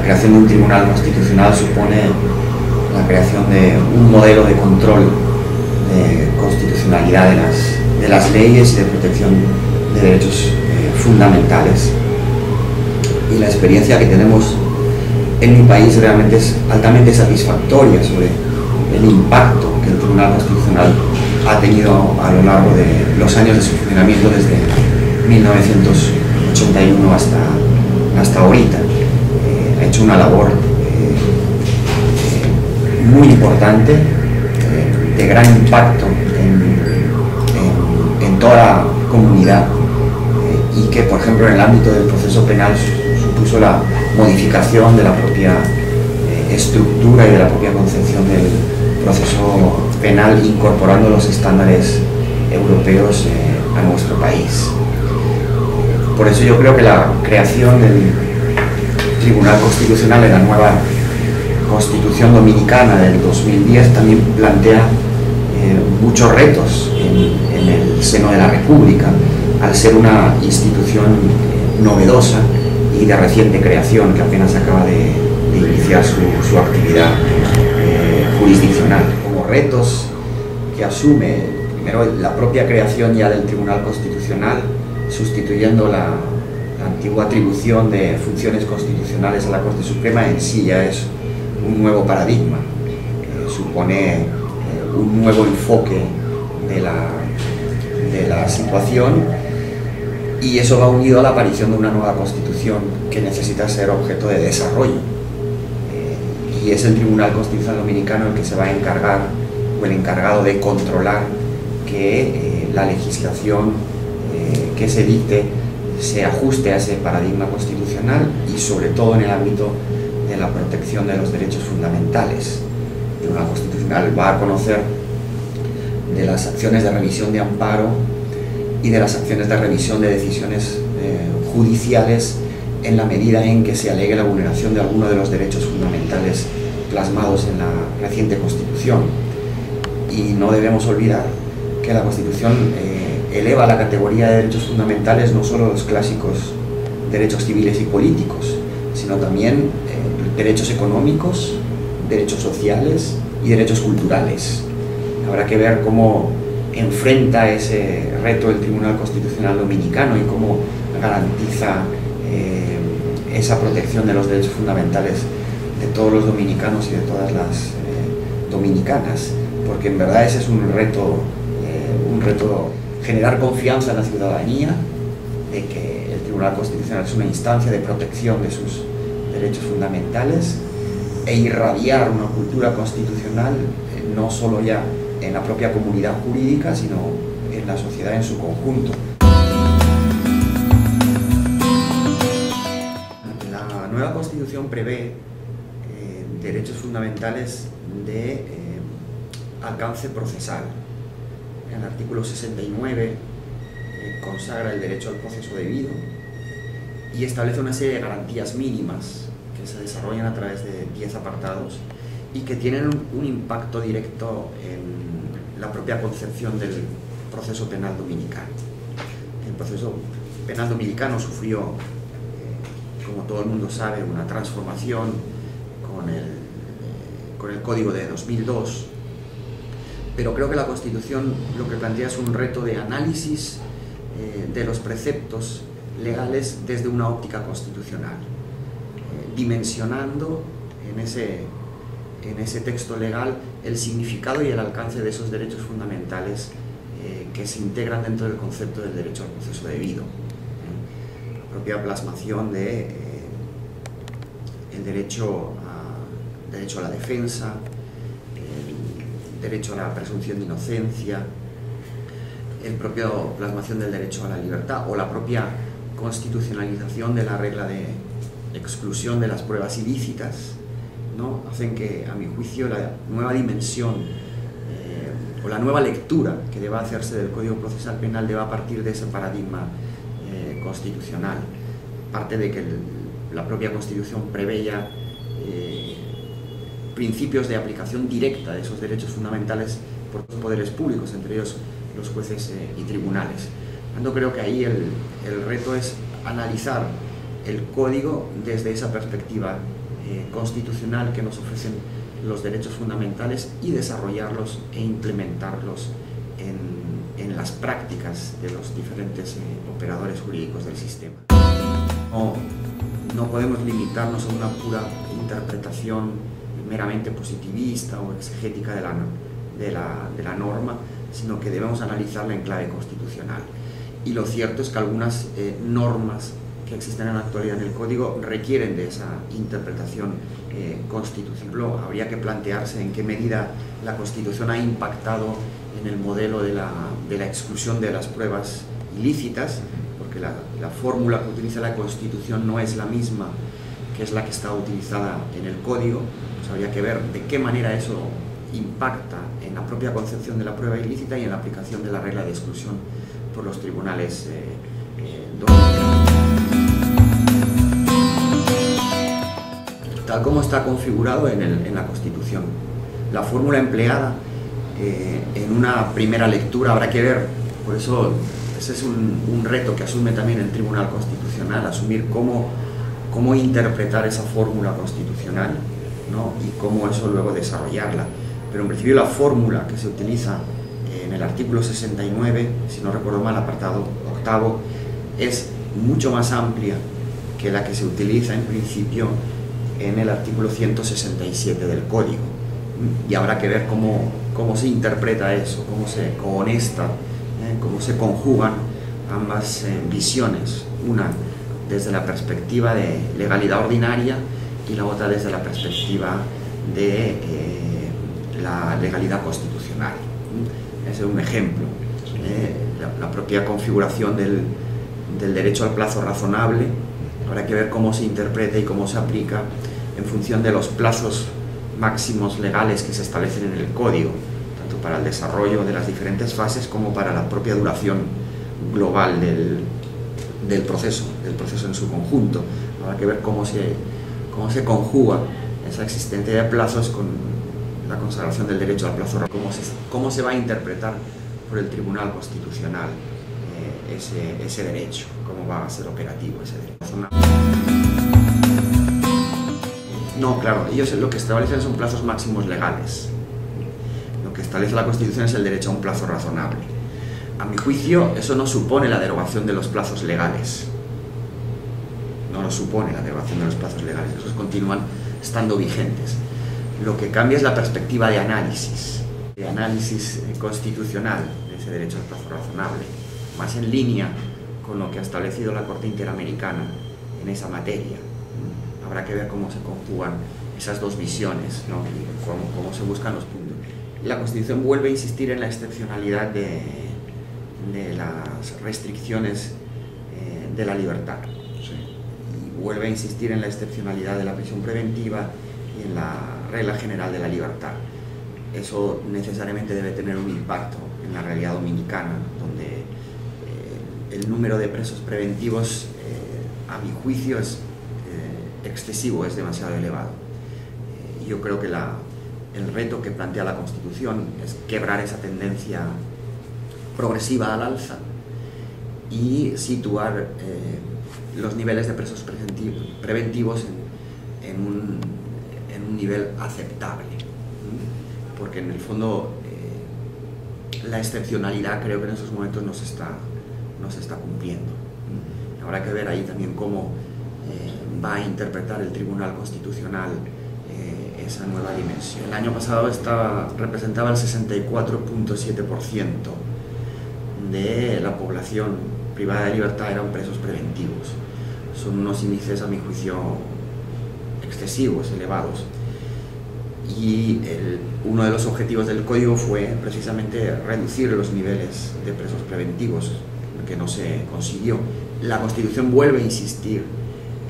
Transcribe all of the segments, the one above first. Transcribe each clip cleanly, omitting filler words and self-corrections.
creación de un tribunal constitucional supone la creación de un modelo de control de constitucionalidad de las leyes y de protección de derechos fundamentales. Y la experiencia que tenemos en mi país realmente es altamente satisfactoria sobre el impacto que el Tribunal Constitucional ha tenido a lo largo de los años de su funcionamiento desde 1981 hasta ahorita. Ha hecho una labor muy importante, de gran impacto en toda la comunidad, y que, por ejemplo, en el ámbito del proceso penal supuso la modificación de la propia estructura y de la propia concepción del proceso penal, incorporando los estándares europeos a nuestro país. Por eso yo creo que la creación del Tribunal Constitucional en la nueva Constitución Dominicana del 2010 también plantea muchos retos en el seno de la República, al ser una institución novedosa y de reciente creación, que apenas acaba de iniciar su actividad jurisdiccional. Como retos que asume, primero, la propia creación ya del Tribunal Constitucional, sustituyendo la antigua atribución de funciones constitucionales a la Corte Suprema, en sí ya es un nuevo paradigma, supone un nuevo enfoque de la situación, y eso va unido a la aparición de una nueva Constitución que necesita ser objeto de desarrollo. Y es el Tribunal Constitucional Dominicano el que se va a encargar, o el encargado de controlar que la legislación que se dicte se ajuste a ese paradigma constitucional, y sobre todo en el ámbito de la protección de los derechos fundamentales. El Tribunal Constitucional va a conocer de las acciones de revisión de amparo y de las acciones de revisión de decisiones judiciales en la medida en que se alegue la vulneración de alguno de los derechos fundamentales plasmados en la reciente Constitución. Y no debemos olvidar que la Constitución eleva a la categoría de derechos fundamentales no solo los clásicos derechos civiles y políticos, sino también derechos económicos, derechos sociales y derechos culturales. Habrá que ver cómo enfrenta ese reto el Tribunal Constitucional Dominicano y cómo garantiza esa protección de los derechos fundamentales de todos los dominicanos y de todas las dominicanas, porque en verdad ese es un reto generar confianza en la ciudadanía de que el Tribunal Constitucional es una instancia de protección de sus derechos fundamentales, e irradiar una cultura constitucional no solo ya en la propia comunidad jurídica, sino en la sociedad en su conjunto. La nueva Constitución prevé derechos fundamentales de alcance procesal. El artículo 69 consagra el derecho al proceso debido y establece una serie de garantías mínimas que se desarrollan a través de 10 apartados y que tienen un impacto directo en la propia concepción del proceso penal dominicano. El proceso penal dominicano sufrió, como todo el mundo sabe, una transformación con el Código de 2002, pero creo que la Constitución lo que plantea es un reto de análisis de los preceptos legales desde una óptica constitucional, dimensionando en ese texto legal el significado y el alcance de esos derechos fundamentales que se integran dentro del concepto del derecho al proceso debido. La propia plasmación de el derecho a la defensa, el derecho a la presunción de inocencia, el propio plasmación del derecho a la libertad o la propia constitucionalización de la regla de exclusión de las pruebas ilícitas, ¿no? Hacen que, a mi juicio, la nueva dimensión o la nueva lectura que deba hacerse del Código Procesal Penal deba partir de ese paradigma constitucional. Parte de que la propia Constitución prevé ya principios de aplicación directa de esos derechos fundamentales por los poderes públicos, entre ellos los jueces y tribunales. Creo que ahí el reto es analizar el código desde esa perspectiva constitucional que nos ofrecen los derechos fundamentales y desarrollarlos e implementarlos en las prácticas de los diferentes operadores jurídicos del sistema. No podemos limitarnos a una pura interpretación meramente positivista o exegética de la norma, sino que debemos analizarla en clave constitucional. Y lo cierto es que algunas normas que existen en la actualidad en el Código requieren de esa interpretación constitucional. Habría que plantearse en qué medida la Constitución ha impactado en el modelo de la exclusión de las pruebas ilícitas, porque la fórmula que utiliza la Constitución no es la misma que es la que está utilizada en el Código. Pues habría que ver de qué manera eso impacta en la propia concepción de la prueba ilícita y en la aplicación de la regla de exclusión por los tribunales dominicanos. Tal como está configurado en la Constitución, la fórmula empleada en una primera lectura habrá que ver, por eso ese es un reto que asume también el Tribunal Constitucional, asumir cómo interpretar esa fórmula constitucional, ¿no? Y cómo eso luego desarrollarla. Pero en principio la fórmula que se utiliza en el artículo 69, si no recuerdo mal, apartado octavo, es mucho más amplia que la que se utiliza en principio en el artículo 167 del Código. Y habrá que ver cómo se interpreta eso, cómo se conecta, cómo se conjugan ambas visiones, una desde la perspectiva de legalidad ordinaria y la otra desde la perspectiva de la legalidad constitucional. Ese es un ejemplo. La propia configuración del derecho al plazo razonable, habrá que ver cómo se interpreta y cómo se aplica en función de los plazos máximos legales que se establecen en el Código, tanto para el desarrollo de las diferentes fases como para la propia duración global del proceso en su conjunto. Habrá que ver cómo se conjuga esa existencia de plazos con la consagración del derecho al plazo, cómo se va a interpretar por el Tribunal Constitucional ese derecho, cómo va a ser operativo ese derecho. No, claro, ellos lo que establecen son plazos máximos legales. Lo que establece la Constitución es el derecho a un plazo razonable. A mi juicio, eso no supone la derogación de los plazos legales. No lo supone la derogación de los plazos legales, esos continúan estando vigentes. Lo que cambia es la perspectiva de análisis constitucional de ese derecho al plazo razonable, más en línea con lo que ha establecido la Corte Interamericana en esa materia. Habrá que ver cómo se conjugan esas dos visiones, ¿no? Y cómo se buscan los puntos. La Constitución vuelve a insistir en la excepcionalidad de las restricciones de la libertad. Sí. Y vuelve a insistir en la excepcionalidad de la prisión preventiva y en la regla general de la libertad. Eso necesariamente debe tener un impacto en la realidad dominicana, donde el número de presos preventivos, a mi juicio, es excesivo, es demasiado elevado. Yo creo que el reto que plantea la Constitución es quebrar esa tendencia progresiva al alza y situar los niveles de presos preventivos en un nivel aceptable, porque en el fondo la excepcionalidad creo que en esos momentos no se está cumpliendo. Habrá que ver ahí también cómo va a interpretar el Tribunal Constitucional esa nueva dimensión. El año pasado representaba el 64.7% de la población privada de libertad eran presos preventivos. Son unos índices, a mi juicio, excesivos, elevados. Y uno de los objetivos del Código fue precisamente reducir los niveles de presos preventivos, que no se consiguió. La Constitución vuelve a insistir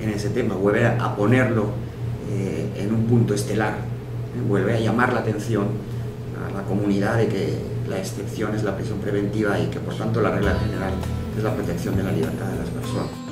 en ese tema, vuelve a ponerlo en un punto estelar, vuelve a llamar la atención a la comunidad de que la excepción es la prisión preventiva y que por tanto la regla general es la protección de la libertad de las personas.